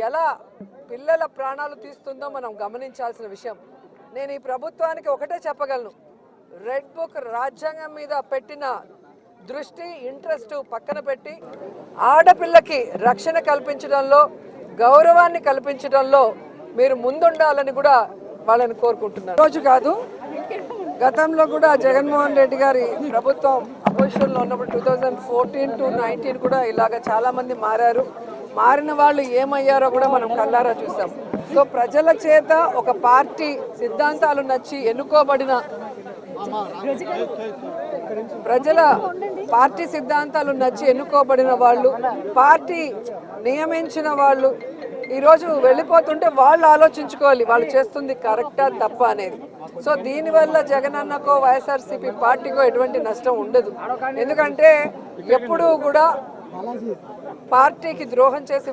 ఎలా పిల్లల ప్రాణాలు తీస్తుందో మనం గమనించాల్సిన విషయం. నేను ఈ ప్రభుత్వానికి ఒకటే చెప్పగలను, రెడ్ బుక్ రాజ్యాంగం మీద పెట్టిన దృష్టి ఇంట్రెస్ట్ పక్కన పెట్టి ఆడపిల్లకి రక్షణ కల్పించడంలో, గౌరవాన్ని కల్పించడంలో మీరు ముందుండాలని కూడా వాళ్ళని కోరుకుంటున్నారు. రోజు కాదు, గతంలో కూడా జగన్మోహన్ రెడ్డి గారి ప్రభుత్వం అపోజిషన్లో ఉన్నప్పుడు 2014 to 19 కూడా ఇలాగ చాలా మంది మారారు. మారిన వాళ్ళు ఏమయ్యారో కూడా మనం కళ్ళారా చూసాం. సో ప్రజల చేత ఒక పార్టీ సిద్ధాంతాలు నచ్చి ఎన్నుకోబడిన ప్రజల పార్టీ సిద్ధాంతాలు నచ్చి ఎన్నుకోబడిన వాళ్ళు, పార్టీ నియమించిన వాళ్ళు ఈరోజు వెళ్ళిపోతుంటే వాళ్ళు ఆలోచించుకోవాలి వాళ్ళు చేస్తుంది కరెక్టా తప్ప అనేది. సో దీనివల్ల జగన్ అన్నకో వైఎస్ఆర్సీపీ పార్టీకో ఎటువంటి నష్టం ఉండదు. ఎందుకంటే ఎప్పుడూ కూడా పార్టీకి ద్రోహం చేసి